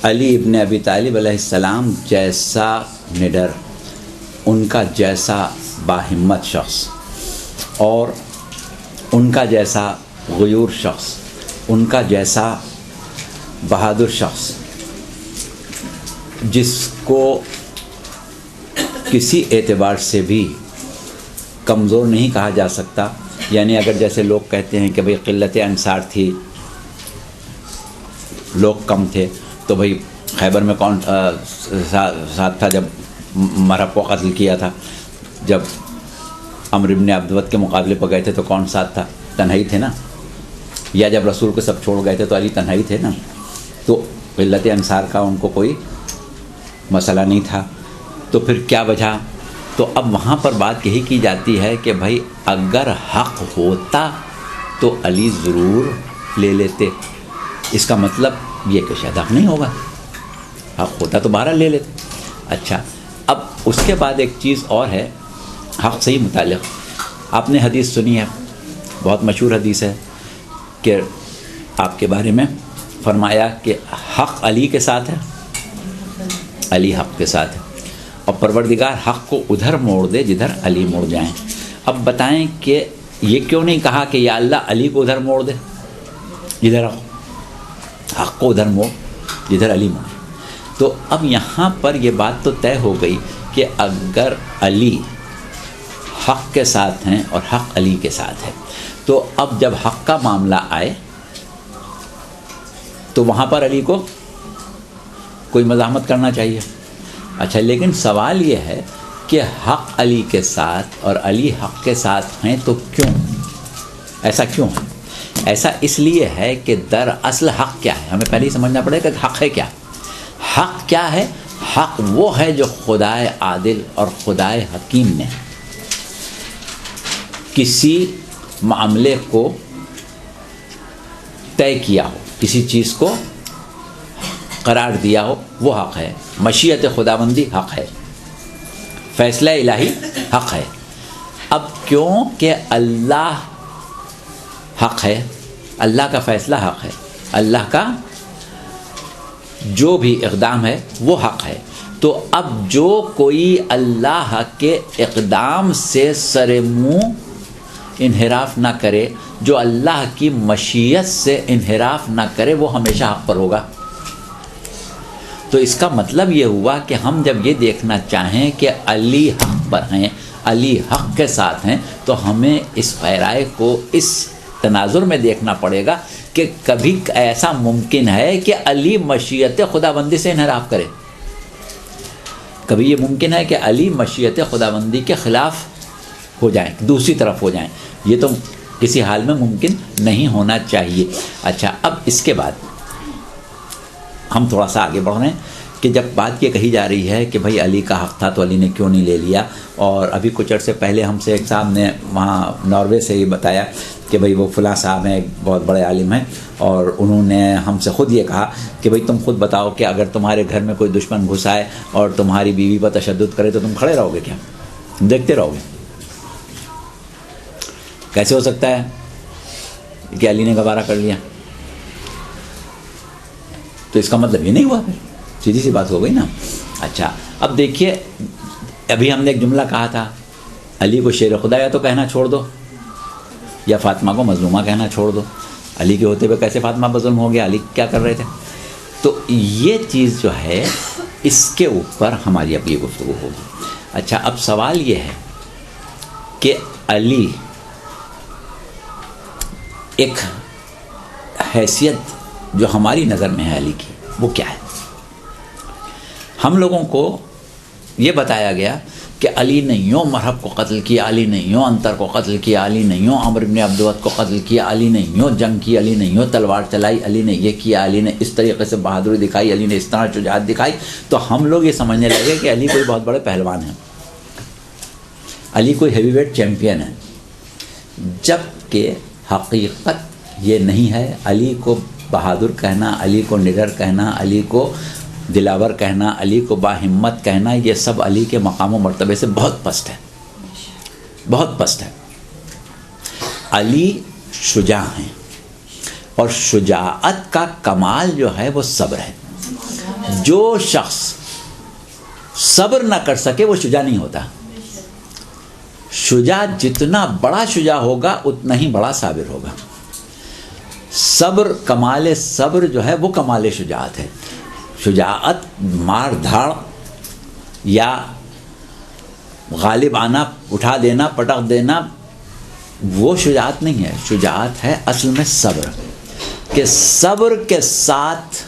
علی ابن ابی طالب علیہ السلام جیسا نڈر، ان کا جیسا باہمت شخص اور ان کا جیسا غیور شخص، ان کا جیسا بہادر شخص جس کو کسی اعتبار سے بھی کمزور نہیں کہا جا سکتا. یعنی اگر جیسے لوگ کہتے ہیں کہ بھئی قلت انصار تھی، لوگ کم تھے، تو بھئی خیبر میں کون ساتھ تھا جب مرحب کو قتل کیا تھا؟ جب عمرو بن عبدود کے مقابلے پر گئے تھے تو کون ساتھ تھا؟ تنہائی تھے نا. یا جب رسول کو سب چھوڑ گئے تھے تو علی تنہائی تھے نا. تو قلت انصار کا ان کو کوئی مسئلہ نہیں تھا. تو پھر کیا وجہ؟ تو اب وہاں پر بات یہی کی جاتی ہے کہ بھائی اگر حق ہوتا تو علی ضرور لے لیتے. اس کا مطلب یہ کہ شاید حق نہیں ہوگا، حق ہوتا تو بہرحال لے لیتے. اچھا، اب اس کے بعد ایک چیز اور ہے حق سے ہی متعلق. آپ نے حدیث سنی ہے، بہت مشہور حدیث ہے کہ آپ کے بارے میں فرمایا کہ حق علی کے ساتھ ہے، علی حق کے ساتھ ہے، اور پروردگار حق کو ادھر موڑ دے جدھر علی موڑ جائیں. اب بتائیں کہ یہ کیوں نہیں کہا کہ یا اللہ علی کو ادھر موڑ دے جدھر حق کو ادھر موڑ جدھر علی موڑ. تو اب یہاں پر یہ بات تو طے ہو گئی کہ اگر علی حق کے ساتھ ہیں اور حق علی کے ساتھ ہے، تو اب جب حق کا معاملہ آئے تو وہاں پر علی کو کوئی مزاحمت کرنا چاہیے. اچھا، لیکن سوال یہ ہے کہ حق علی کے ساتھ اور علی حق کے ساتھ ہیں تو کیوں؟ ایسا کیوں ہے؟ ایسا اس لیے ہے کہ دراصل حق کیا ہے؟ ہمیں پہلے ہی سمجھنا پڑے گا کہ حق ہے کیا. حق کیا ہے؟ حق وہ ہے جو خدائے عادل اور خدائے حکیم نے کسی معاملے کو طے کیا ہو، کسی چیز کو قرار دیا ہو، وہ حق ہے. مشیت خداوندی حق ہے، فیصلہ الہی حق ہے. اب کیوں کہ اللہ حق ہے، اللہ کا فیصلہ حق ہے، اللہ کا جو بھی اقدام ہے وہ حق ہے. تو اب جو کوئی اللہ کے اقدام سے سر منہ انحراف نہ کرے، جو اللہ کی مشیت سے انحراف نہ کرے، وہ ہمیشہ حق پر ہوگا. تو اس کا مطلب یہ ہوا کہ ہم جب یہ دیکھنا چاہیں کہ علی حق پر ہیں، علی حق کے ساتھ ہیں، تو ہمیں اس پیرائے کو اس تناظر میں دیکھنا پڑے گا کہ کبھی ایسا ممکن ہے کہ علی مشیت خداوندی سے انحراف کرے؟ کبھی یہ ممکن ہے کہ علی مشیت خداوندی کے خلاف ہو جائیں، دوسری طرف ہو جائیں؟ یہ تو کسی حال میں ممکن نہیں ہونا چاہیے. اچھا، اب اس کے بعد ہم تھوڑا سا آگے بڑھ رہے ہیں کہ جب بات یہ کہی جا رہی ہے کہ بھائی علی کا حق تھا تو علی نے کیوں نہیں لے لیا. اور ابھی کچھ عرصے پہلے ہم سے ایک صاحب نے وہاں ناروے سے ہی بتایا کہ بھئی وہ فلاں صاحب ہیں، ایک بہت بڑے عالم ہیں، اور انہوں نے ہم سے خود یہ کہا کہ بھئی تم خود بتاؤ کہ اگر تمہارے گھر میں کوئی دشمن گھس آئے اور تمہاری بیوی پر تشدد کرے تو تم کھڑے رہو گے کیا؟ دیکھتے رہو گے؟ کیسے ہو سکتا ہے کہ علی نے گوارا کر لیا؟ تو اس کا مطلب یہ نہیں ہوا، پھر سیدھی سی بات ہو گئی نا. اچھا، اب دیکھیے، ابھی ہم نے ایک جملہ کہا تھا، علی کو شیر خدا یا تو کہنا چھوڑ دو یا فاطمہ کو مظلومہ کہنا چھوڑ دو. علی کے ہوتے ہوئے کیسے فاطمہ مظلوم ہو گیا؟ علی کیا کر رہے تھے؟ تو یہ چیز جو ہے اس کے اوپر ہماری اب یہ گفتگو ہوگی. اچھا، اب سوال یہ ہے کہ علی ایک حیثیت جو ہماری نظر میں ہے علی کی، وہ کیا ہے؟ ہم لوگوں کو یہ بتایا گیا کہ علی نے یوں مرحب کو قتل کیا، علی نے یوں انتر کو قتل کیا، علی نے یوں عمرو بن عبدود کو قتل کیا، علی نے یوں جنگ کی، علی نے یوں تلوار چلائی، علی نے یہ کیا، علی نے اس طریقے سے بہادری دکھائی، علی نے اس طرح شجاعت دکھائی. تو ہم لوگ یہ سمجھنے لگے کہ علی کوئی بہت بڑے پہلوان ہیں، علی کوئی ہیوی ویٹ چیمپئن ہے، جبکہ حقیقت یہ نہیں ہے. علی کو بہادر کہنا، علی کو نڈر کہنا، علی کو دلاور کہنا، علی کو باہمت کہنا، یہ سب علی کے مقام و مرتبے سے بہت پست ہے، بہت پست ہے. علی شجاع ہیں، اور شجاعت کا کمال جو ہے وہ صبر ہے. جو شخص صبر نہ کر سکے وہ شجاع نہیں ہوتا. شجاع جتنا بڑا شجاع ہوگا اتنا ہی بڑا صابر ہوگا. صبر، کمال صبر جو ہے وہ کمال شجاعت ہے. شجاعت مار دھاڑ یا غالب آنا، اٹھا دینا، پٹک دینا، وہ شجاعت نہیں ہے. شجاعت ہے اصل میں صبر، کہ صبر کے ساتھ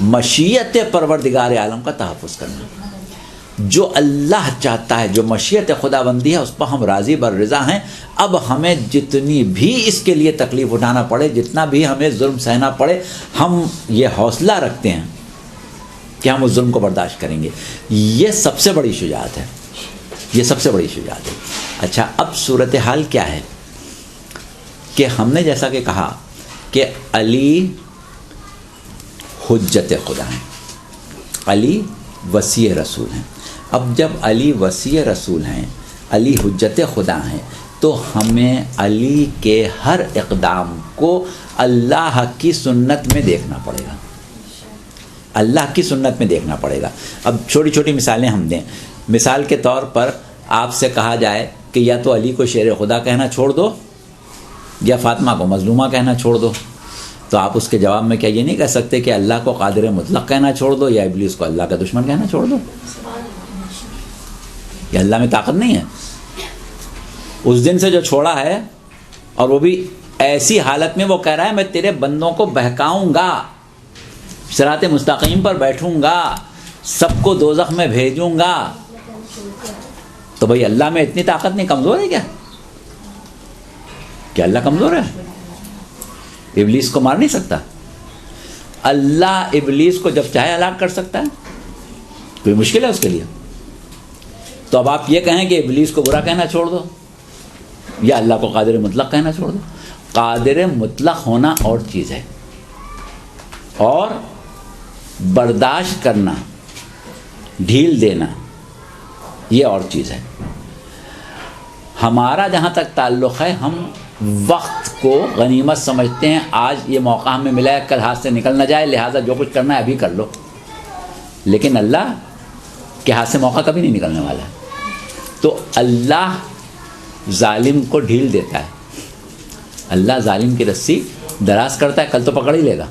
مشیت پروردگار عالم کا تحفظ کرنا. جو اللہ چاہتا ہے، جو مشیت خدا بندی ہے، اس پر ہم راضی بر رضا ہیں. اب ہمیں جتنی بھی اس کے لیے تکلیف اٹھانا پڑے، جتنا بھی ہمیں ظلم سہنا پڑے، ہم یہ حوصلہ رکھتے ہیں کہ ہم اس ظلم کو برداشت کریں گے. یہ سب سے بڑی شجاعت ہے، یہ سب سے بڑی شجاعت ہے. اچھا، اب صورتحال کیا ہے کہ ہم نے جیسا کہ کہا کہ علی حجت خدا ہیں، علی وصی رسول ہیں. اب جب علی وصی رسول ہیں، علی حجت خدا ہیں، تو ہمیں علی کے ہر اقدام کو اللہ کی سنت میں دیکھنا پڑے گا، اللہ کی سنت میں دیکھنا پڑے گا. اب چھوٹی چھوٹی مثالیں ہم دیں. مثال کے طور پر آپ سے کہا جائے کہ یا تو علی کو شیر خدا کہنا چھوڑ دو یا فاطمہ کو مظلومہ کہنا چھوڑ دو، تو آپ اس کے جواب میں کیا یہ نہیں کہہ سکتے کہ اللہ کو قادر مطلق کہنا چھوڑ دو یا ابلیس کو اللہ کا دشمن کہنا چھوڑ دو؟ یہ اللہ میں طاقت نہیں ہے. اس دن سے جو چھوڑا ہے، اور وہ بھی ایسی حالت میں وہ کہہ رہا ہے میں تیرے بندوں کو بہکاؤں گا، صراط مستقیم پر بیٹھوں گا، سب کو دوزخ میں بھیجوں گا. تو بھئی اللہ میں اتنی طاقت نہیں، کمزور ہے کیا اللہ کمزور ہے؟ ابلیس کو مار نہیں سکتا؟ اللہ ابلیس کو جب چاہے ہلاک کر سکتا ہے، کوئی مشکل ہے اس کے لیے؟ تو اب آپ یہ کہیں کہ ابلیس کو برا کہنا چھوڑ دو یا اللہ کو قادر مطلق کہنا چھوڑ دو. قادر مطلق ہونا اور چیز ہے، اور برداشت کرنا، ڈھیل دینا، یہ اور چیز ہے. ہمارا جہاں تک تعلق ہے، ہم وقت کو غنیمت سمجھتے ہیں. آج یہ موقع ہمیں ملا ہے، کل ہاتھ سے نکل نہ جائے، لہٰذا جو کچھ کرنا ہے ابھی کر لو. لیکن اللہ کے ہاتھ سے موقع کبھی نہیں نکلنے والا ہے. تو اللہ ظالم کو ڈھیل دیتا ہے، اللہ ظالم کی رسی دراز کرتا ہے، کل تو پکڑ ہی لے گا.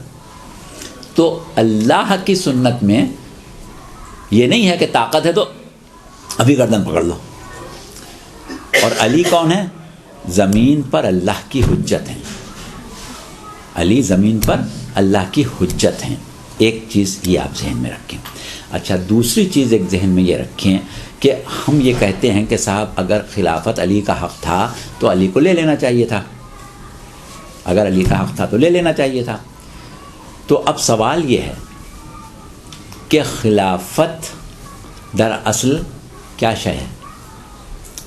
تو اللہ کی سنت میں یہ نہیں ہے کہ طاقت ہے تو ابھی گردن پکڑ لو. اور علی کون ہے؟ زمین پر اللہ کی حجت ہیں. علی زمین پر اللہ کی حجت ہیں. ایک چیز یہ آپ ذہن میں رکھیں. اچھا، دوسری چیز ایک ذہن میں یہ رکھیں کہ ہم یہ کہتے ہیں کہ صاحب اگر خلافت علی کا حق تھا تو علی کو لے لینا چاہیے تھا، اگر علی کا حق تھا تو لے لینا چاہیے تھا. تو اب سوال یہ ہے کہ خلافت دراصل کیا شے ہے؟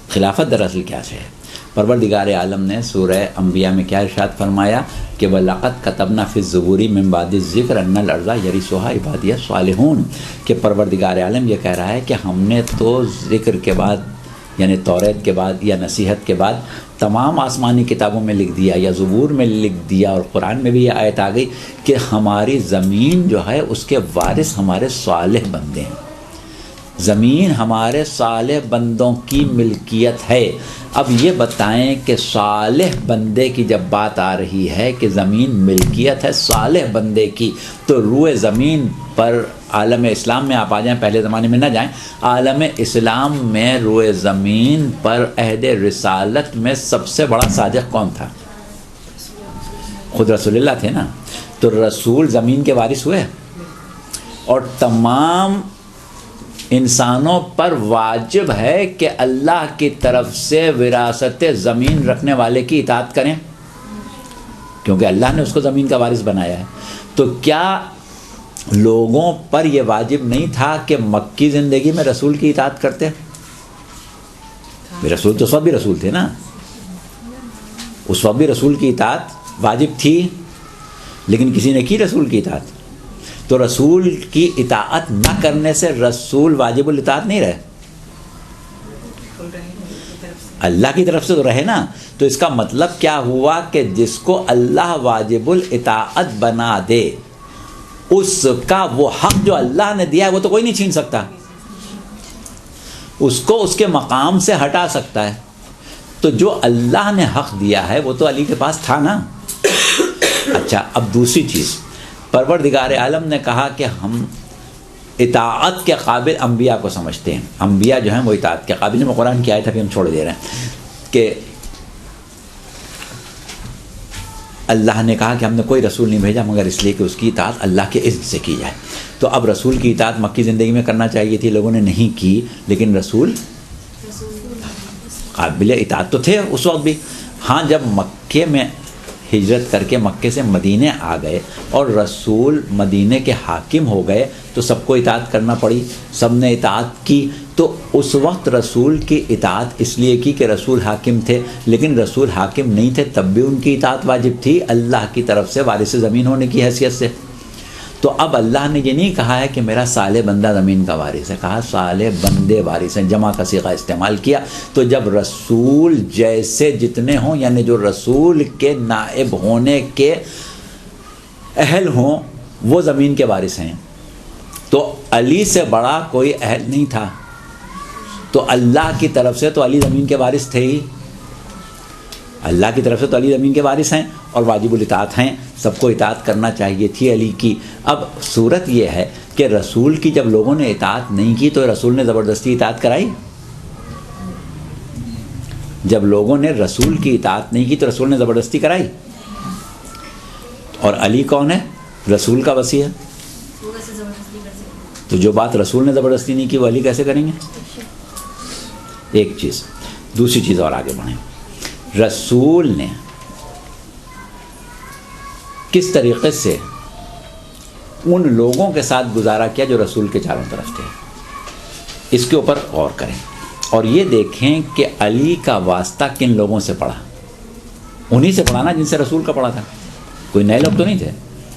خلافت دراصل کیا شے ہے؟ پروردگار عالم نے سورہ انبیاء میں کیا ارشاد فرمایا کہ وَلَقَدْ كَتَبْنَا فِي الزُّبُورِ مِن بَعْدِ الذِّكْرِ أَنَّ الْأَرْضَ يَرِثُهَا عِبَادِيَ الصَّالِحُونَ، کہ پروردگار عالم یہ کہہ رہا ہے کہ ہم نے تو ذکر کے بعد، یعنی توریت کے بعد یا نصیحت کے بعد تمام آسمانی کتابوں میں لکھ دیا یا زبور میں لکھ دیا، اور قرآن میں بھی یہ آیت آ گئی کہ ہماری زمین جو ہے اس کے وارث ہمارے صالح بندے ہیں. زمین ہمارے صالح بندوں کی ملکیت ہے. اب یہ بتائیں کہ صالح بندے کی جب بات آ رہی ہے کہ زمین ملکیت ہے صالح بندے کی، تو روئے زمین پر عالم اسلام میں آپ آ جائیں، پہلے زمانے میں نہ جائیں، عالم اسلام میں روئے زمین پر عہد رسالت میں سب سے بڑا صادق کون تھا؟ خود رسول اللہ تھے نا. تو رسول زمین کے وارث ہوئے، اور تمام انسانوں پر واجب ہے کہ اللہ کی طرف سے وراثت زمین رکھنے والے کی اطاعت کریں، کیونکہ اللہ نے اس کو زمین کا وارث بنایا ہے. تو کیا لوگوں پر یہ واجب نہیں تھا کہ مکی زندگی میں رسول کی اطاعت کرتے؟ رسول تو اس وقت بھی رسول تھے نا، اس وقت بھی رسول کی اطاعت واجب تھی، لیکن کسی نے کی رسول کی اطاعت؟ تو رسول کی اطاعت نہ کرنے سے رسول واجب الاطاعت نہیں رہے، اللہ کی طرف سے تو رہے نا. تو اس کا مطلب کیا ہوا کہ جس کو اللہ واجب الاطاعت بنا دے اس کا وہ حق جو اللہ نے دیا ہے وہ تو کوئی نہیں چھین سکتا، اس کو اس کے مقام سے ہٹا سکتا ہے. تو جو اللہ نے حق دیا ہے وہ تو علی کے پاس تھا نا. اچھا اب دوسری چیز، پروردگار عالم نے کہا کہ ہم اطاعت کے قابل انبیاء کو سمجھتے ہیں. انبیاء جو ہیں وہ اطاعت کے قابل ہیں. میں قرآن کی آیت ابھی ہم چھوڑ دے رہے ہیں کہ اللہ نے کہا کہ ہم نے کوئی رسول نہیں بھیجا مگر اس لیے کہ اس کی اطاعت اللہ کے اذن سے کی جائے. تو اب رسول کی اطاعت مکی زندگی میں کرنا چاہیے تھی، لوگوں نے نہیں کی، لیکن رسول قابل اطاعت تو تھے اس وقت بھی. ہاں جب مکے میں ہجرت کر کے مکے سے مدینے آ گئے اور رسول مدینے کے حاکم ہو گئے تو سب کو اطاعت کرنا پڑی، سب نے اطاعت کی. تو اس وقت رسول کی اطاعت اس لیے کی کہ رسول حاکم تھے، لیکن رسول حاکم نہیں تھے تب بھی ان کی اطاعت واجب تھی اللہ کی طرف سے وارث زمین ہونے کی حیثیت سے. تو اب اللہ نے یہ نہیں کہا ہے کہ میرا صالح بندہ زمین کا وارث ہے، کہا صالح بندے وارث ہیں، جمع کا صیغہ استعمال کیا. تو جب رسول جیسے جتنے ہوں، یعنی جو رسول کے نائب ہونے کے اہل ہوں وہ زمین کے وارث ہیں، تو علی سے بڑا کوئی اہل نہیں تھا. تو اللہ کی طرف سے تو علی زمین کے وارث تھے ہی، اللہ کی طرف سے تو علی زمین کے وارث ہیں اور واجب الاطاعت ہیں، سب کو اطاعت کرنا چاہیے تھی علی کی. اب صورت یہ ہے کہ رسول کی جب لوگوں نے اطاعت نہیں کی تو رسول نے زبردستی اطاعت کرائی؟ جب لوگوں نے رسول کی اطاعت نہیں کی تو رسول نے زبردستی کرائی؟ اور علی کون ہے؟ رسول کا وصی ہے. تو جو بات رسول نے زبردستی نہیں کی وہ علی کیسے کریں گے؟ ایک چیز. دوسری چیز اور آگے بڑھیں. رسول نے کس طریقے سے ان لوگوں کے ساتھ گزارا کیا جو رسول کے چاروں طرف تھے، اس کے اوپر غور کریں اور یہ دیکھیں کہ علی کا واسطہ کن لوگوں سے پڑا. انہی سے پڑھا نا جن سے رسول کا پڑا تھا. کوئی نئے لوگ تو نہیں تھے.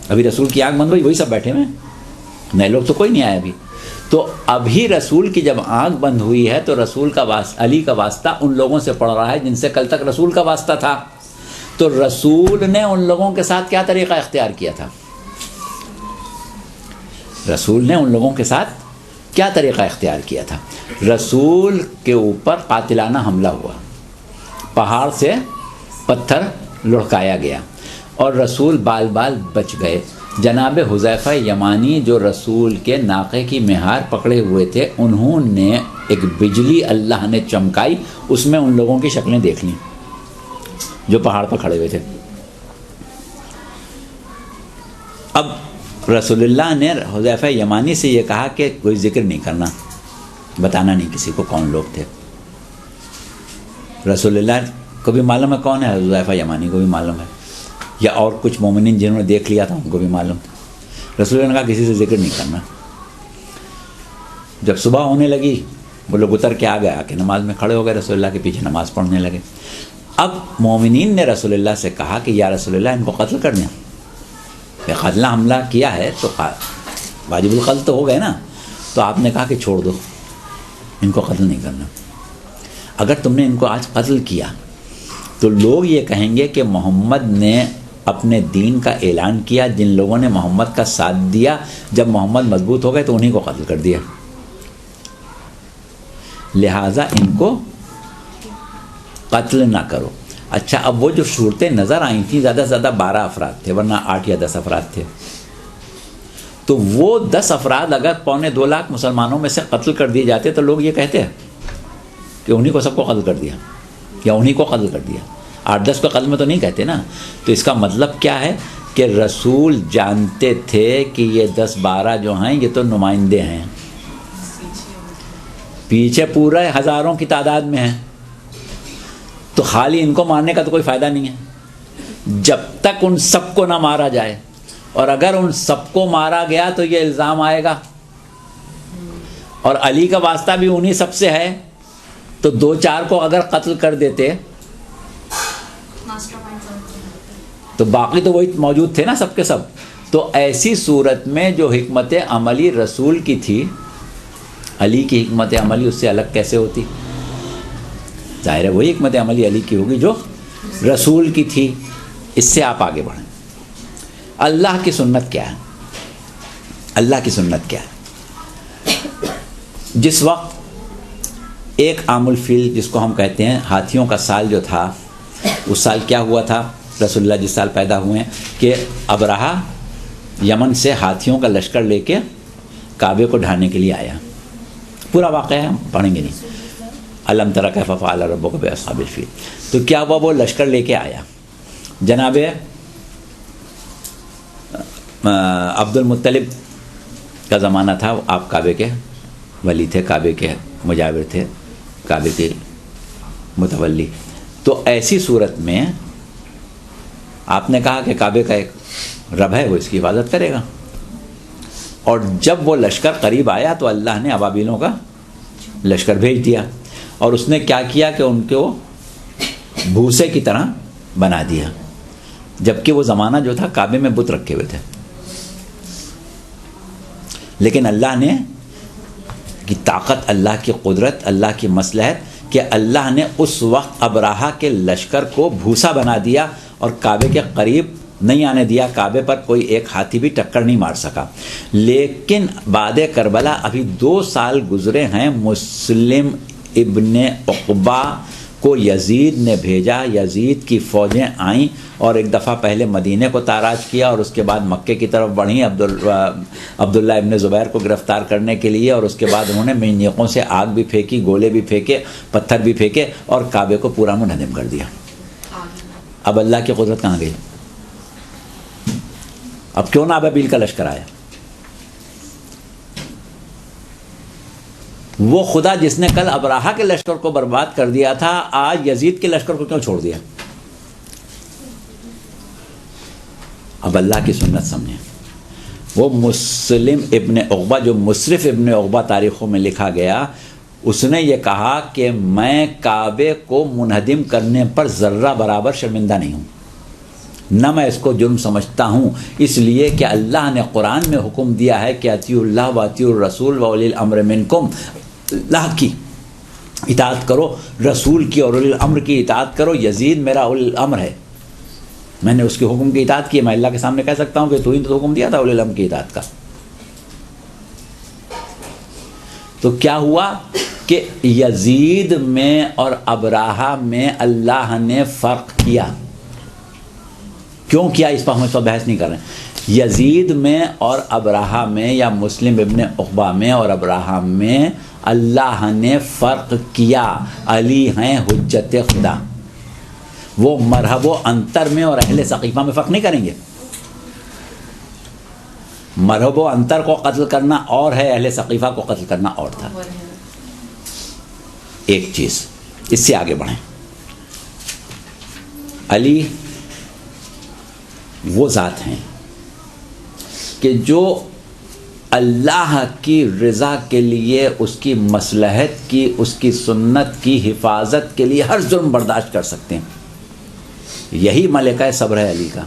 ابھی رسول کی آنکھ بند ہوئی وہی سب بیٹھے ہوئے ہیں، نئے لوگ تو کوئی نہیں آئے ابھی. تو ابھی رسول کی جب آنکھ بند ہوئی ہے تو رسول کا علی کا واسطہ ان لوگوں سے پڑ رہا ہے جن سے کل تک رسول کا واسطہ تھا. تو رسول نے ان لوگوں کے ساتھ کیا طریقہ اختیار کیا تھا؟ رسول نے ان لوگوں کے ساتھ کیا طریقہ اختیار کیا تھا؟ رسول کے اوپر قاتلانہ حملہ ہوا، پہاڑ سے پتھر لڑکایا گیا اور رسول بال بال بچ گئے. جناب حذیفہ یمانی جو رسول کے ناقے کی مہار پکڑے ہوئے تھے، انہوں نے ایک بجلی اللہ نے چمکائی، اس میں ان لوگوں کی شکلیں دیکھ لیں جو پہاڑ پر کھڑے ہوئے تھے. اب رسول اللہ نے حذیفہ یمانی سے یہ کہا کہ کوئی ذکر نہیں کرنا، بتانا نہیں کسی کو کون لوگ تھے. رسول اللہ کو بھی معلوم ہے کون ہے، حذیفہ یمانی کو بھی معلوم ہے، یا اور کچھ مومنین جنہوں نے دیکھ لیا تھا ان کو بھی معلوم تھا. رسول اللہ نے کہا کسی سے ذکر نہیں کرنا. جب صبح ہونے لگی وہ لوگ اتر کے آ گئے، آ کے نماز میں کھڑے ہو گئے، رسول اللہ کے پیچھے نماز پڑھنے لگے. اب مومنین نے رسول اللہ سے کہا کہ یا رسول اللہ ان کو قتل کر دیں. قاتلانہ حملہ کیا ہے تو واجب القتل تو ہو گئے نا. تو آپ نے کہا کہ چھوڑ دو، ان کو قتل نہیں کرنا. اگر تم نے ان کو آج قتل کیا تو لوگ یہ کہیں گے کہ محمد نے اپنے دین کا اعلان کیا، جن لوگوں نے محمد کا ساتھ دیا جب محمد مضبوط ہو گئے تو انہی کو قتل کر دیا، لہٰذا ان کو قتل نہ کرو. اچھا اب وہ جو صورتیں نظر آئی تھیں زیادہ سے زیادہ 12 افراد تھے، ورنہ 8 یا 10 افراد تھے. تو وہ 10 افراد اگر 2.25 لاکھ مسلمانوں میں سے قتل کر دیے جاتے تو لوگ یہ کہتے ہیں کہ انہی کو سب کو قتل کر دیا یا انہی کو قتل کر دیا. 8-10 کو قتل میں تو نہیں کہتے نا. تو اس کا مطلب کیا ہے کہ رسول جانتے تھے کہ یہ 10-12 جو ہیں یہ تو نمائندے ہیں، پیچھے پورے ہزاروں کی تعداد میں ہیں. تو خالی ان کو مارنے کا تو کوئی فائدہ نہیں ہے جب تک ان سب کو نہ مارا جائے. اور اگر ان سب کو مارا گیا تو یہ الزام آئے گا، اور علی کا واسطہ بھی انہی سب سے ہے. تو 2-4 کو اگر قتل کر دیتے تو باقی تو وہی موجود تھے نا سب کے سب. تو ایسی صورت میں جو حکمت عملی رسول کی تھی، علی کی حکمت عملی اس سے الگ کیسے ہوتی؟ ظاہر ہے وہی حکمت عملی علی کی ہوگی جو رسول کی تھی. اس سے آپ آگے بڑھیں. اللہ کی سنت کیا ہے؟ اللہ کی سنت کیا ہے؟ جس وقت ایک عام الفیل جس کو ہم کہتے ہیں ہاتھیوں کا سال جو تھا، اس سال کیا ہوا تھا؟ رسول اللہ جس سال پیدا ہوئے ہیں کہ ابرہہ یمن سے ہاتھیوں کا لشکر لے کے کعبے کو ڈھانے کے لیے آیا. پورا واقعہ ہم پڑھیں گے نہیں. الم تر کیف فعل ربک باصحاب الفیل. تو کیا ہوا؟ وہ لشکر لے کے آیا. جناب عبد المطلب کا زمانہ تھا، آپ کعبے کے ولی تھے، کعبے کے مجاور تھے، کعبے کے متولی. تو ایسی صورت میں آپ نے کہا کہ کعبے کا ایک رب ہے، وہ اس کی حفاظت کرے گا. اور جب وہ لشکر قریب آیا تو اللہ نے ابابیلوں کا لشکر بھیج دیا، اور اس نے کیا کیا کہ ان کو بھوسے کی طرح بنا دیا، جبکہ وہ زمانہ جو تھا کعبے میں بت رکھے ہوئے تھے. لیکن اللہ نے کی طاقت، اللہ کی قدرت، اللہ کی مصلحت کہ اللہ نے اس وقت ابرہہ کے لشکر کو بھوسا بنا دیا اور کعبے کے قریب نہیں آنے دیا. کعبے پر کوئی ایک ہاتھی بھی ٹکر نہیں مار سکا. لیکن بعد کربلا ابھی 2 سال گزرے ہیں، مسلم ابن عقبہ کو یزید نے بھیجا، یزید کی فوجیں آئیں اور ایک دفعہ پہلے مدینے کو تاراج کیا اور اس کے بعد مکے کی طرف بڑھیں عبداللہ ابن زبیر کو گرفتار کرنے کے لیے، اور اس کے بعد انہوں نے منجنیقوں سے آگ بھی پھینکی، گولے بھی پھینکے، پتھر بھی پھینکے اور کعبے کو پورا منہدم کر دیا. اب اللہ کی قدرت کہاں گئی؟ اب کیوں نہ ابابیل کا لشکر آیا؟ وہ خدا جس نے کل ابرہہ کے لشکر کو برباد کر دیا تھا، آج یزید کے لشکر کو کیوں چھوڑ دیا؟ اب اللہ کی سنت سمجھیں. وہ مسلم ابن عقبہ جو مصرف ابن عقبہ تاریخوں میں لکھا گیا، اس نے یہ کہا کہ میں کعبے کو منہدم کرنے پر ذرہ برابر شرمندہ نہیں ہوں، نہ میں اس کو جرم سمجھتا ہوں، اس لیے کہ اللہ نے قرآن میں حکم دیا ہے کہ اطیعوا اللہ و اطیعوا الرسول و اولی الامر منکم. اللہ کی اطاعت کرو، رسول کی اور اولی الامر کی اطاعت کرو. یزید میرا اولی الامر ہے، میں نے اس کے حکم کی اطاعت کی. میں اللہ کے سامنے کہہ سکتا ہوں کہ تو ہی تو حکم دیا تھا اولی الامر کی اطاعت کا. تو کیا ہوا کہ یزید میں اور ابرہہ میں اللہ نے فرق کیا. کیوں کیا؟ اس پر ہم اس پر بحث نہیں کر رہے ہیں. یزید میں اور ابرہہ میں، یا مسلم ابن عقبہ میں اور ابرہہ میں اللہ نے فرق کیا. علی ہیں حجت خدا. وہ مرحب و انتر میں اور اہل ثقیفہ میں فرق نہیں کریں گے. مرحب و انتر کو قتل کرنا اور ہے، اہل ثقیفہ کو قتل کرنا اور تھا. ایک چیز، اس سے آگے بڑھیں. علی وہ ذات ہیں کہ جو اللہ کی رضا کے لیے، اس کی مصلحت کی، اس کی سنت کی حفاظت کے لیے ہر ظلم برداشت کر سکتے ہیں. یہی ملکہ صبر ہے علی کا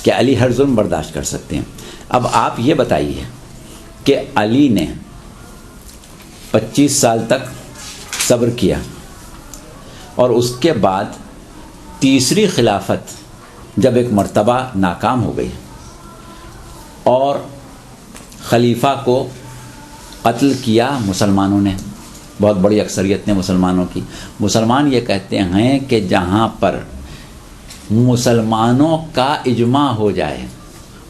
کہ علی ہر ظلم برداشت کر سکتے ہیں. اب آپ یہ بتائیے کہ علی نے 25 سال تک صبر کیا اور اس کے بعد تیسری خلافت جب ایک مرتبہ ناکام ہو گئی اور خلیفہ کو قتل کیا مسلمانوں نے، بہت بڑی اکثریت نے مسلمانوں کی. مسلمان یہ کہتے ہیں کہ جہاں پر مسلمانوں کا اجماع ہو جائے،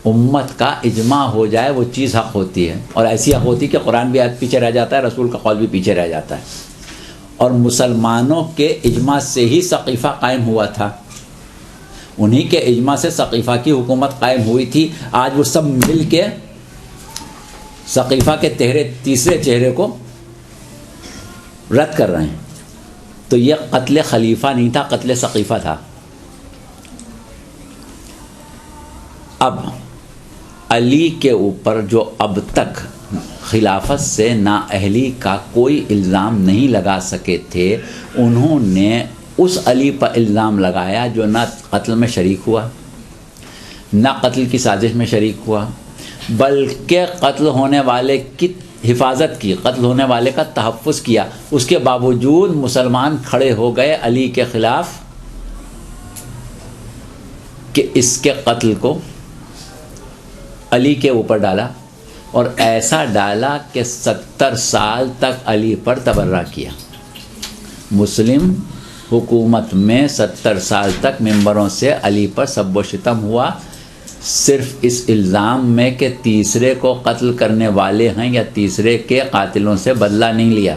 امت کا اجماع ہو جائے، وہ چیز حق ہوتی ہے. اور ایسی حق ہوتی ہے کہ قرآن بھی آیت پیچھے رہ جاتا ہے، رسول کا قول بھی پیچھے رہ جاتا ہے. اور مسلمانوں کے اجماع سے ہی ثقیفہ قائم ہوا تھا، انہی کے اجماع سے ثقیفہ کی حکومت قائم ہوئی تھی. آج وہ سب مل کے ثقیفہ کے تیسرے چہرے کو رد کر رہے ہیں. تو یہ قتل خلیفہ نہیں تھا، قتل ثقیفہ تھا. اب علی کے اوپر جو اب تک خلافت سے نااہلی کا کوئی الزام نہیں لگا سکے تھے، انہوں نے اس علی پر الزام لگایا جو نہ قتل میں شریک ہوا، نہ قتل کی سازش میں شریک ہوا، بلکہ قتل ہونے والے کی حفاظت کی، قتل ہونے والے کا تحفظ کیا. اس کے باوجود مسلمان کھڑے ہو گئے علی کے خلاف کہ اس کے قتل کو علی کے اوپر ڈالا اور ایسا ڈالا کہ 70 سال تک علی پر تبرہ کیا. مسلم حکومت میں 70 سال تک ممبروں سے علی پر سب و شتم ہوا، صرف اس الزام میں کہ تیسرے کو قتل کرنے والے ہیں یا تیسرے کے قاتلوں سے بدلہ نہیں لیا.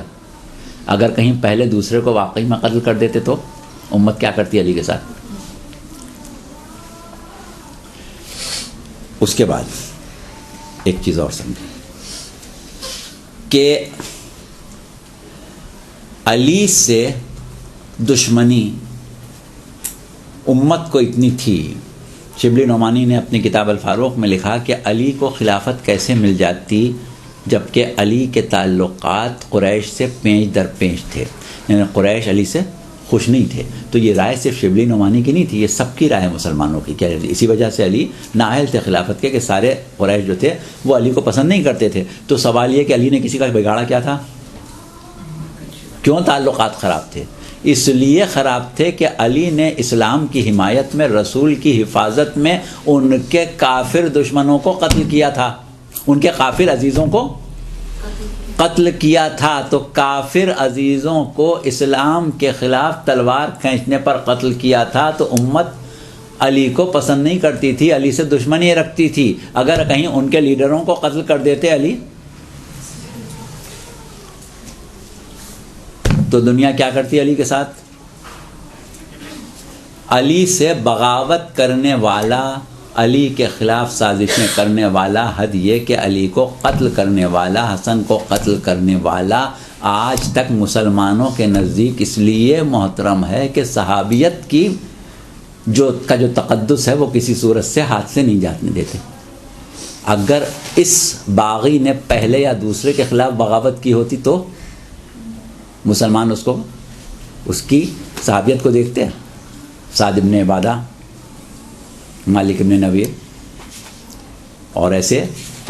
اگر کہیں پہلے دوسرے کو واقعی میں قتل کر دیتے تو امت کیا کرتی علی کے ساتھ؟ اس کے بعد ایک چیز اور سمجھیں کہ علی سے دشمنی امت کو اتنی تھی. شبلی نعمانی نے اپنی کتاب الفاروق میں لکھا کہ علی کو خلافت کیسے مل جاتی جبکہ علی کے تعلقات قریش سے پیچ در پیچ تھے، یعنی قریش علی سے خوش نہیں تھے. تو یہ رائے صرف شبلی نعمانی کی نہیں تھی، یہ سب کی رائے مسلمانوں کی. کیا اسی وجہ سے علی نااہل تھے خلافت کے کہ سارے قریش جو تھے وہ علی کو پسند نہیں کرتے تھے. تو سوال یہ کہ علی نے کسی کا بگاڑا کیا تھا؟ کیوں تعلقات خراب تھے؟ اس لیے خراب تھے کہ علی نے اسلام کی حمایت میں، رسول کی حفاظت میں ان کے کافر دشمنوں کو قتل کیا تھا، ان کے کافر عزیزوں کو قتل کیا تھا. تو کافر عزیزوں کو اسلام کے خلاف تلوار کھینچنے پر قتل کیا تھا. تو امت علی کو پسند نہیں کرتی تھی، علی سے دشمنی رکھتی تھی. اگر کہیں ان کے لیڈروں کو قتل کر دیتے علی تو دنیا کیا کرتی علی کے ساتھ؟ علی سے بغاوت کرنے والا، علی کے خلاف سازشیں کرنے والا، حد یہ کہ علی کو قتل کرنے والا، حسن کو قتل کرنے والا آج تک مسلمانوں کے نزدیک اس لیے محترم ہے کہ صحابیت کی جو تقدس ہے وہ کسی صورت سے ہاتھ سے نہیں جانے دیتے. اگر اس باغی نے پہلے یا دوسرے کے خلاف بغاوت کی ہوتی تو مسلمان اس کی صحابیت کو دیکھتے ہیں. سعد ابن عبادہ، مالک ابن نویر اور ایسے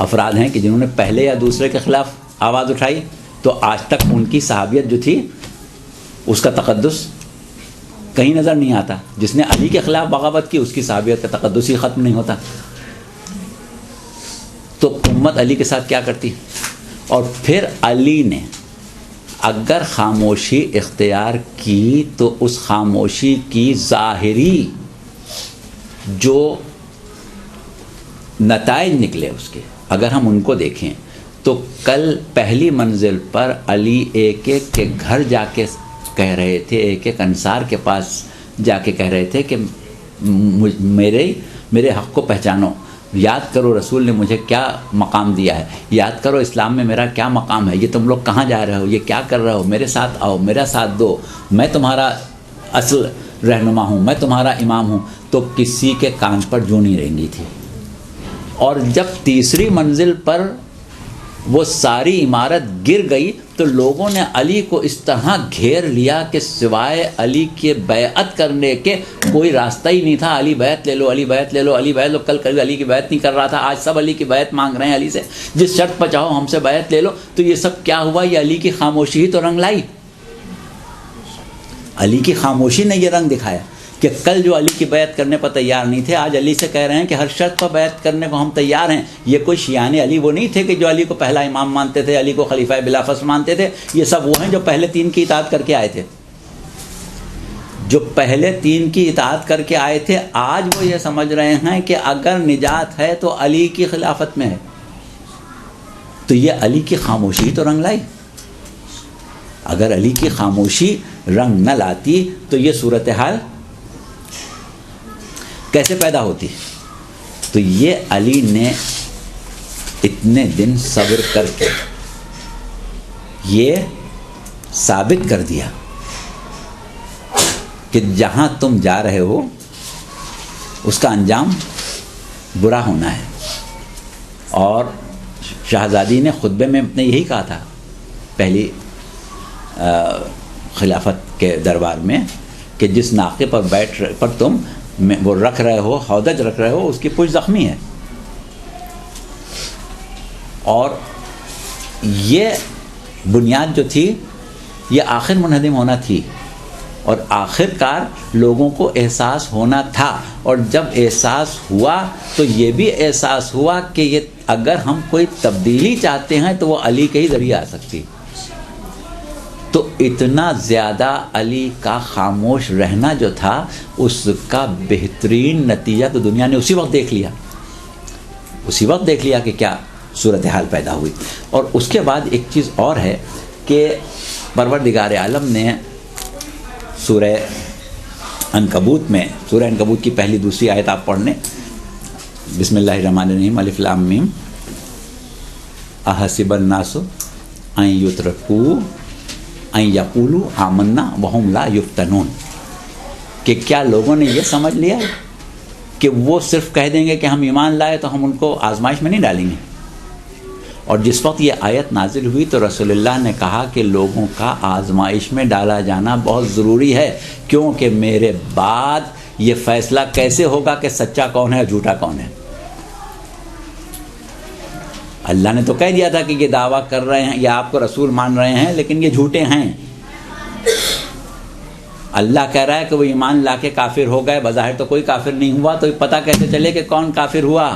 افراد ہیں کہ جنہوں نے پہلے یا دوسرے کے خلاف آواز اٹھائی تو آج تک ان کی صحابیت جو تھی اس کا تقدس کہیں نظر نہیں آتا. جس نے علی کے خلاف بغاوت کی اس کی صحابیت کا تقدس ہی ختم نہیں ہوتا. تو امت علی کے ساتھ کیا کرتی؟ اور پھر علی نے اگر خاموشی اختیار کی تو اس خاموشی کی ظاہری جو نتائج نکلے اس کے، اگر ہم ان کو دیکھیں تو کل پہلی منزل پر علی ایک ایک کے گھر جا کے کہہ رہے تھے، ایک ایک انصار کے پاس جا کے کہہ رہے تھے کہ میرے حق کو پہچانو، یاد کرو رسول نے مجھے کیا مقام دیا ہے، یاد کرو اسلام میں میرا کیا مقام ہے، یہ تم لوگ کہاں جا رہے ہو، یہ کیا کر رہے ہو، میرے ساتھ آؤ، میرا ساتھ دو، میں تمہارا اصل رہنما ہوں، میں تمہارا امام ہوں. تو کسی کے کان پر جوں نہیں رینگی تھی. اور جب تیسری منزل پر وہ ساری عمارت گر گئی تو لوگوں نے علی کو اس طرح گھیر لیا کہ سوائے علی کے بیعت کرنے کے کوئی راستہ ہی نہیں تھا. علی بیعت لے لو، علی بیعت لے لو، علی بیعت لو. کل علی کی بیعت نہیں کر رہا تھا، آج سب علی کی بیعت مانگ رہے ہیں علی سے. جس شرط پر چاہو ہم سے بیعت لے لو. تو یہ سب کیا ہوا؟ یہ علی کی خاموشی ہی تو رنگ لائی. علی کی خاموشی نے یہ رنگ دکھایا کہ کل جو علی کی بیعت کرنے پر تیار نہیں تھے آج علی سے کہہ رہے ہیں کہ ہر شرط پر بیعت کرنے کو ہم تیار ہیں. یہ کوئی شیعان علی وہ نہیں تھے کہ جو علی کو پہلا امام مانتے تھے، علی کو خلیفہ بلا فصل مانتے تھے. یہ سب وہ ہیں جو پہلے تین کی اطاعت کر کے آئے تھے، جو پہلے تین کی اطاعت کر کے آئے تھے. آج وہ یہ سمجھ رہے ہیں کہ اگر نجات ہے تو علی کی خلافت میں ہے. تو یہ علی کی خاموشی تو رنگ لائی. اگر علی کی خاموشی رنگ نہ لاتی تو یہ صورتحال کیسے پیدا ہوتی؟ تو یہ علی نے اتنے دن صبر کر کے یہ ثابت کر دیا کہ جہاں تم جا رہے ہو اس کا انجام برا ہونا ہے. اور شہزادی نے خطبے میں اپنے یہی کہا تھا پہلی خلافت کے دربار میں کہ جس ناقے پر تم وہ رکھ رہے ہو، ہودج رکھ رہے ہو، اس کی پشت زخمی ہے. اور یہ بنیاد جو تھی یہ آخر منہدم ہونا تھی. اور آخر کار لوگوں کو احساس ہونا تھا، اور جب احساس ہوا تو یہ بھی احساس ہوا کہ یہ اگر ہم کوئی تبدیلی چاہتے ہیں تو وہ علی کے ہی ذریعے آ سکتی. تو اتنا زیادہ علی کا خاموش رہنا جو تھا اس کا بہترین نتیجہ تو دنیا نے اسی وقت دیکھ لیا کہ کیا صورتحال پیدا ہوئی. اور اس کے بعد ایک چیز اور ہے کہ پروردگار عالم نے سورہ عنکبوت کی پہلی دوسری آیت آپ پڑھ لیں. بسم اللہ الرحمن الرحیم، الف لام میم، احسب الناس ان یترکوا ان یقولوا آمنا وہم لا یفتنون، کہ کیا لوگوں نے یہ سمجھ لیا کہ وہ صرف کہہ دیں گے کہ ہم ایمان لائے تو ہم ان کو آزمائش میں نہیں ڈالیں گے. اور جس وقت یہ آیت نازل ہوئی تو رسول اللہ نے کہا کہ لوگوں کا آزمائش میں ڈالا جانا بہت ضروری ہے، کیونکہ میرے بعد یہ فیصلہ کیسے ہوگا کہ سچا کون ہے اور جھوٹا کون ہے. اللہ نے تو کہہ دیا تھا کہ یہ دعویٰ کر رہے ہیں یا آپ کو رسول مان رہے ہیں لیکن یہ جھوٹے ہیں. اللہ کہہ رہا ہے کہ وہ ایمان لا کے کافر ہو گئے، بظاہر تو کوئی کافر نہیں ہوا، تو پتہ کیسے چلے کہ کون کافر ہوا؟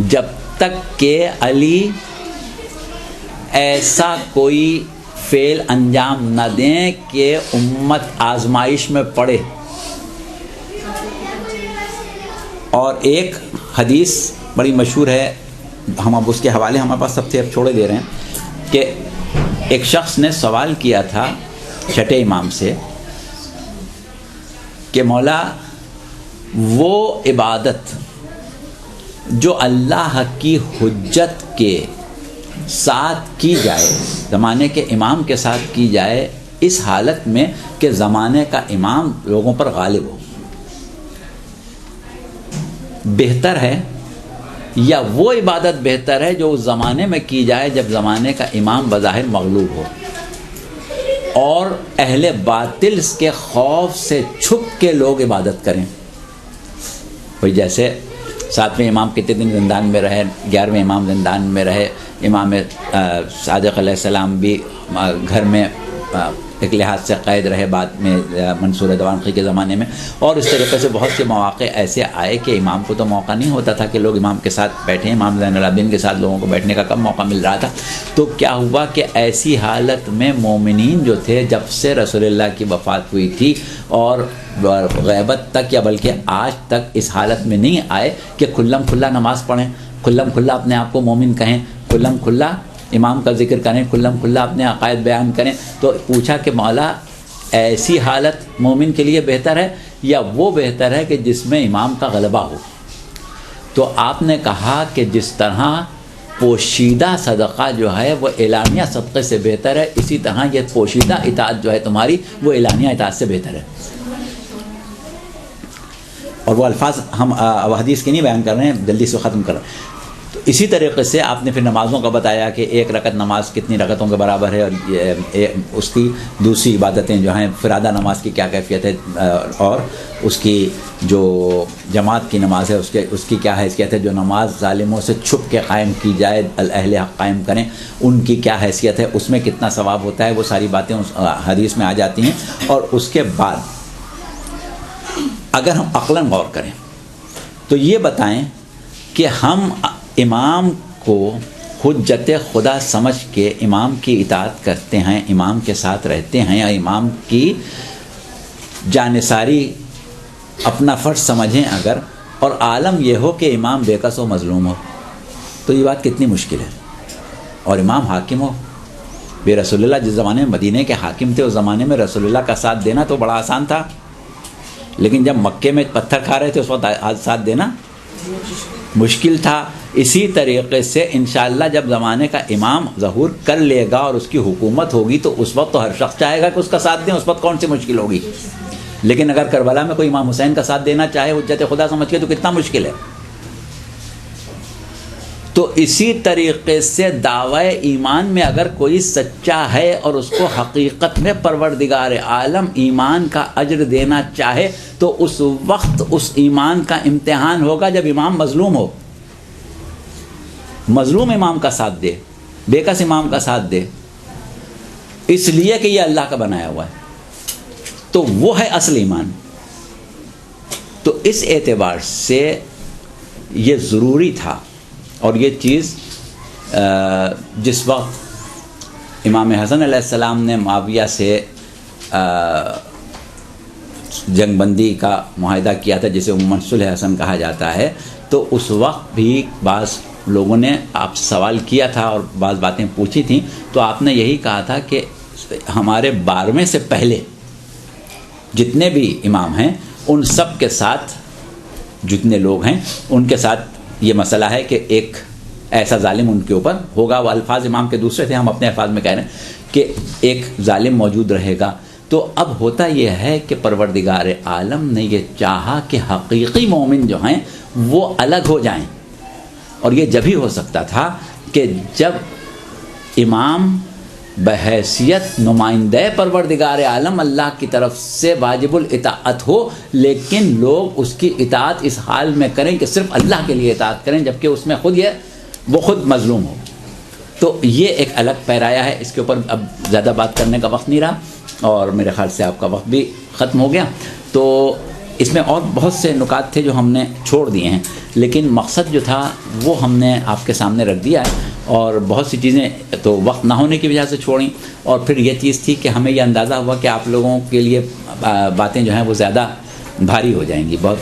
جب تک کہ علی ایسا کوئی فعل انجام نہ دیں کہ امت آزمائش میں پڑے. اور ایک حدیث بڑی مشہور ہے، ہم اب اس کے حوالے ہمارے پاس سب سے اب چھوڑے دے رہے ہیں، کہ ایک شخص نے سوال کیا تھا چھٹے امام سے کہ مولا وہ عبادت جو اللہ کی حجت کے ساتھ کی جائے، زمانے کے امام کے ساتھ کی جائے، اس حالت میں کہ زمانے کا امام لوگوں پر غالب ہو، بہتر ہے یا وہ عبادت بہتر ہے جو اس زمانے میں کی جائے جب زمانے کا امام بظاہر مغلوب ہو اور اہل باطل کے خوف سے چھپ کے لوگ عبادت کریں؟ کوئی جیسے 7ویں امام کتنے دن زندان میں رہے، 11ویں امام زندان میں رہے، امام صادق علیہ السلام بھی گھر میں ایک لحاظ سے قید رہے بعد میں منصور دوانقی کے زمانے میں، اور اس طریقے سے بہت سے مواقع ایسے آئے کہ امام کو تو موقع نہیں ہوتا تھا کہ لوگ امام کے ساتھ بیٹھیں. امام زین العابدین کے ساتھ لوگوں کو بیٹھنے کا کم موقع مل رہا تھا. تو کیا ہوا کہ ایسی حالت میں مومنین جو تھے، جب سے رسول اللہ کی وفات ہوئی تھی اور غیبت تک یا بلکہ آج تک اس حالت میں نہیں آئے کہ کھلم کھلا نماز پڑھیں، کھلم کھلا اپنے آپ کو مومن کہیں، کھلم کھلا امام کا ذکر کریں، کھلم کھلا اپنے عقائد بیان کریں. تو پوچھا کہ مولا ایسی حالت مومن کے لیے بہتر ہے یا وہ بہتر ہے کہ جس میں امام کا غلبہ ہو؟ تو آپ نے کہا کہ جس طرح پوشیدہ صدقہ جو ہے وہ اعلانیہ صدقے سے بہتر ہے، اسی طرح یہ پوشیدہ اطاعت جو ہے تمہاری وہ اعلانیہ اطاعت سے بہتر ہے. اور وہ الفاظ ہم اب حدیث کی نہیں بیان کر رہے ہیں، جلدی سے ختم کر رہے ہیں. تو اسی طریقے سے آپ نے پھر نمازوں کا بتایا کہ ایک رکعت نماز کتنی رکعتوں کے برابر ہے، اور اس کی دوسری عبادتیں جو ہیں فرادہ نماز کی کیا کیفیت ہے، اور اس کی جو جماعت کی نماز ہے اس کی کیا حیثیت ہے، جو نماز ظالموں سے چھپ کے قائم کی جائے، اہل حق قائم کریں، ان کی کیا حیثیت ہے، اس میں کتنا ثواب ہوتا ہے. وہ ساری باتیں اس حدیث میں آ جاتی ہیں. اور اس کے بعد اگر ہم عقلاً غور کریں تو یہ بتائیں کہ ہم امام کو حجت خدا سمجھ کے امام کی اطاعت کرتے ہیں، امام کے ساتھ رہتے ہیں، یا امام کی جانثاری اپنا فرض سمجھیں اگر، اور عالم یہ ہو کہ امام بے کس و مظلوم ہو، تو یہ بات کتنی مشکل ہے. اور امام حاکم ہو. بے رسول اللہ جس زمانے میں مدینے کے حاکم تھے، اس زمانے میں رسول اللہ کا ساتھ دینا تو بڑا آسان تھا، لیکن جب مکے میں پتھر کھا رہے تھے اس وقت ساتھ دینا مشکل تھا. اسی طریقے سے انشاءاللہ جب زمانے کا امام ظہور کر لے گا اور اس کی حکومت ہوگی تو اس وقت تو ہر شخص چاہے گا کہ اس کا ساتھ دیں، اس وقت کون سی مشکل ہوگی. لیکن اگر کربلا میں کوئی امام حسین کا ساتھ دینا چاہے حجت خدا سمجھ کے تو کتنا مشکل ہے. تو اسی طریقے سے دعوی ایمان میں اگر کوئی سچا ہے اور اس کو حقیقت میں پروردگار عالم ایمان کا اجر دینا چاہے تو اس وقت اس ایمان کا امتحان ہوگا جب امام مظلوم ہو. مظلوم امام کا ساتھ دے، بے کس امام کا ساتھ دے، اس لیے کہ یہ اللہ کا بنایا ہوا ہے. تو وہ ہے اصل ایمان. تو اس اعتبار سے یہ ضروری تھا. اور یہ چیز جس وقت امام حسن علیہ السلام نے معاویہ سے جنگ بندی کا معاہدہ کیا تھا جسے عموماً صلح حسن کہا جاتا ہے، تو اس وقت بھی بعض لوگوں نے آپ سوال کیا تھا اور بعض باتیں پوچھی تھیں، تو آپ نے یہی کہا تھا کہ ہمارے 12ویں سے پہلے جتنے بھی امام ہیں ان سب کے ساتھ، جتنے لوگ ہیں ان کے ساتھ یہ مسئلہ ہے کہ ایک ایسا ظالم ان کے اوپر ہوگا. وہ الفاظ امام کے دوسرے تھے، ہم اپنے الفاظ میں کہہ رہے ہیں کہ ایک ظالم موجود رہے گا. تو اب ہوتا یہ ہے کہ پروردگار عالم نے یہ چاہا کہ حقیقی مومن جو ہیں وہ الگ ہو جائیں. اور یہ جب ہی ہو سکتا تھا کہ جب امام بحیثیت نمائندہ پروردگار عالم اللہ کی طرف سے واجب الاطاعت ہو، لیکن لوگ اس کی اطاعت اس حال میں کریں کہ صرف اللہ کے لیے اطاعت کریں، جبکہ اس میں وہ خود مظلوم ہو. تو یہ ایک الگ پیرایا ہے. اس کے اوپر اب زیادہ بات کرنے کا وقت نہیں رہا، اور میرے خیال سے آپ کا وقت بھی ختم ہو گیا. تو اس میں اور بہت سے نکات تھے جو ہم نے چھوڑ دیے ہیں، لیکن مقصد جو تھا وہ ہم نے آپ کے سامنے رکھ دیا ہے. اور بہت سی چیزیں تو وقت نہ ہونے کی وجہ سے چھوڑیں، اور پھر یہ چیز تھی کہ ہمیں یہ اندازہ ہوا کہ آپ لوگوں کے لیے باتیں جو ہیں وہ زیادہ بھاری ہو جائیں گی، بہت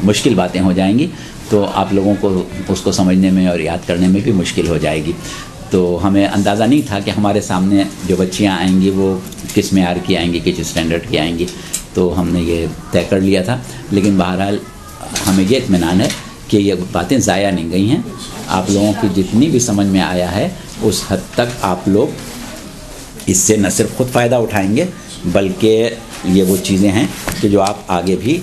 مشکل باتیں ہو جائیں گی، تو آپ لوگوں کو اس کو سمجھنے میں اور یاد کرنے میں بھی مشکل ہو جائے گی. تو ہمیں اندازہ نہیں تھا کہ ہمارے سامنے جو بچیاں آئیں گی وہ کس معیار کی آئیں گی، کس اسٹینڈرڈ کی آئیں گی. تو ہم نے یہ طے کر لیا تھا. لیکن بہرحال ہمیں یہ اطمینان ہے کہ یہ باتیں ضائع نہیں گئی ہیں. آپ لوگوں کی جتنی بھی سمجھ میں آیا ہے اس حد تک آپ لوگ اس سے نہ صرف خود فائدہ اٹھائیں گے، بلکہ یہ وہ چیزیں ہیں کہ جو آپ آگے بھی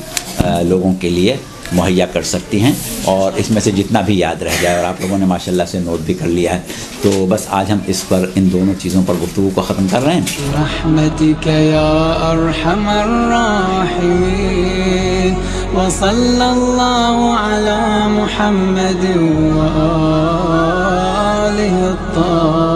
لوگوں کے لیے مہیا کر سکتی ہیں، اور اس میں سے جتنا بھی یاد رہ جائے. اور آپ لوگوں نے ماشاءاللہ سے نوٹ بھی کر لیا ہے. تو بس آج ہم اس پر ان دونوں چیزوں پر گفتگو کو ختم کر رہے ہیں. برحمتک یا ارحم الراحمین، وصلی اللہ علی محمد و آلہ الطاہرین.